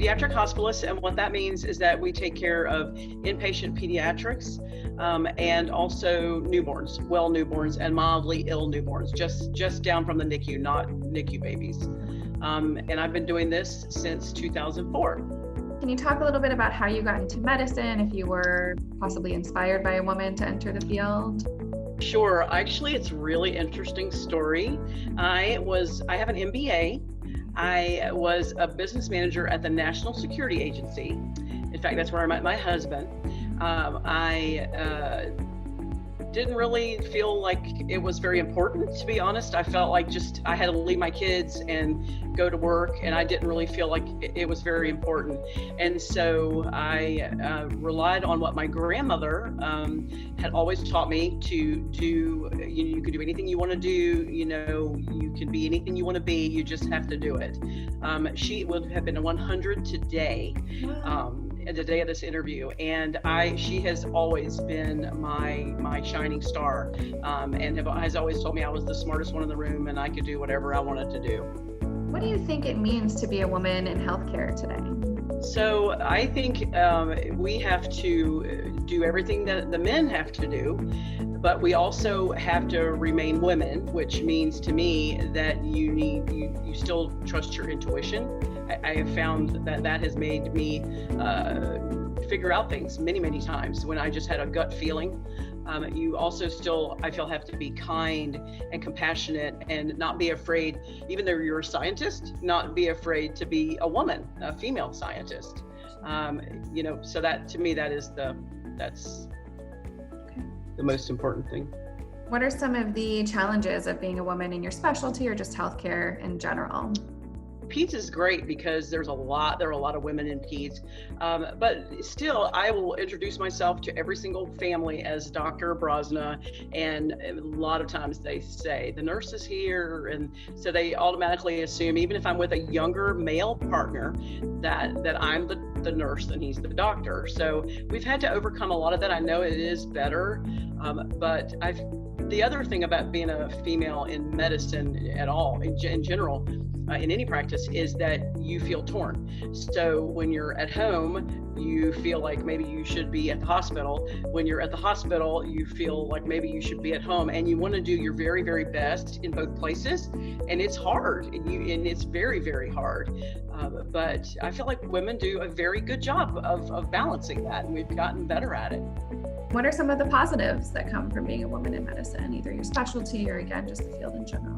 pediatric hospitalist, and what that means is that we take care of inpatient pediatrics and also newborns, well newborns and mildly ill newborns, just down from the NICU, not NICU babies. And I've been doing this since 2004. Can you talk a little bit about how you got into medicine, if you were possibly inspired by a woman to enter the field? Sure. Actually, it's a really interesting story. I have an MBA. I was a business manager at the National Security Agency. In fact, that's where I met my husband. I didn't really feel like it was very important, to be honest. I felt like I had to leave my kids and go to work, and I didn't really feel like it was very important. And so I relied on what my grandmother had always taught me to do. You can do anything you want to do, you can be anything you want to be, you just have to do it. She would have been 100 today. The day of this interview, and she has always been my shining star, and has always told me I was the smartest one in the room and I could do whatever I wanted to do. What do you think it means to be a woman in healthcare today? So I think we have to do everything that the men have to do, but we also have to remain women, which means to me that you still trust your intuition. I have found that has made me figure out things many times when I just had a gut feeling. You also still, I feel, have to be kind and compassionate and not be afraid, even though you're a scientist, not be afraid to be a woman, a female scientist. So that, to me, that's the most important thing. What are some of the challenges of being a woman in your specialty or just healthcare in general? Peds is great because there are a lot of women in Peds, but still I will introduce myself to every single family as Dr. Brozyna, and a lot of times they say the nurse is here, and so they automatically assume, even if I'm with a younger male partner, that I'm the nurse and he's the doctor. So we've had to overcome a lot of that. I know it is better, but the other thing about being a female in medicine at all, in general, in any practice, is that you feel torn. So when you're at home, you feel like maybe you should be at the hospital. When you're at the hospital, you feel like maybe you should be at home, and you want to do your very, very best in both places. And it's hard, and it's very, very hard. But I feel like women do a very good job of balancing that, and we've gotten better at it. What are some of the positives that come from being a woman in medicine, either your specialty or, again, just the field in general?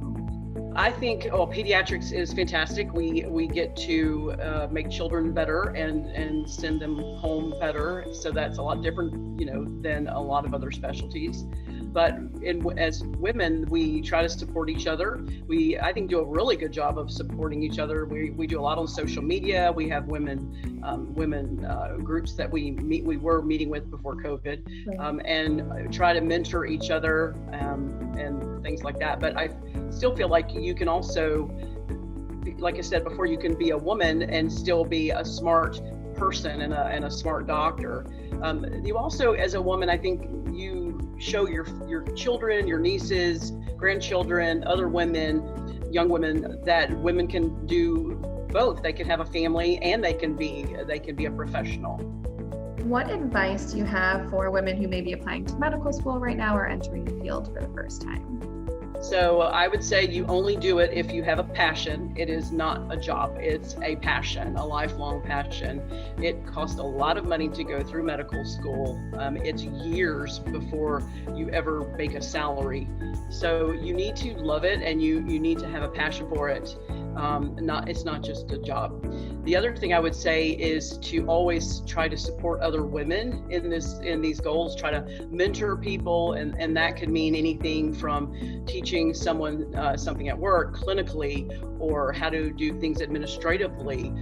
I think pediatrics is fantastic. We get to make children better and send them home better. So that's a lot different, than a lot of other specialties. But as women, we try to support each other. We, I think, do a really good job of supporting each other. We do a lot on social media. We have women groups that we were meeting with before COVID, and try to mentor each other and things like that. But I still feel like you can also, like I said before, you can be a woman and still be a smart person and a smart doctor. You also, as a woman, I think you show your children, your nieces, grandchildren, other women, young women, that women can do both. They can have a family and they can be a professional. What advice do you have for women who may be applying to medical school right now or entering the field for the first time? So I would say you only do it if you have a passion. It is not a job. It's a passion, a lifelong passion. It costs a lot of money to go through medical school. It's years before you ever make a salary. So you need to love it, and you need to have a passion for it. It's not just a job. The other thing I would say is to always try to support other women in these goals. Try to mentor people, and that could mean anything from teaching someone something at work clinically, or how to do things administratively.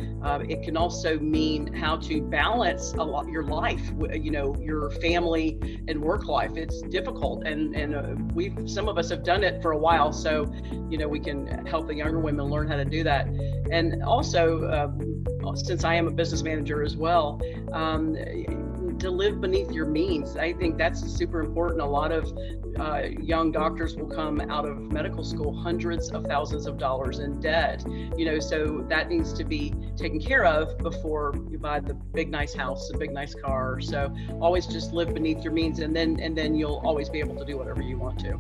It can also mean how to balance your life, your family and work life. It's difficult, and some of us have done it for a while, so we can help the younger women learn how to do that. And also, since I am a business manager as well, to live beneath your means. I think that's super important. A lot of young doctors will come out of medical school hundreds of thousands of dollars in debt, so that needs to be taken care of before you buy the big nice house, the big nice car. So always just live beneath your means, and then you'll always be able to do whatever you want to.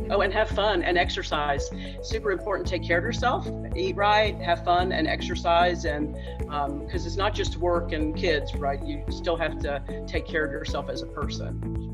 Oh, and have fun and exercise. Super important. Take care of yourself, eat right, have fun and exercise. And because it's not just work and kids, right? You still have to take care of yourself as a person.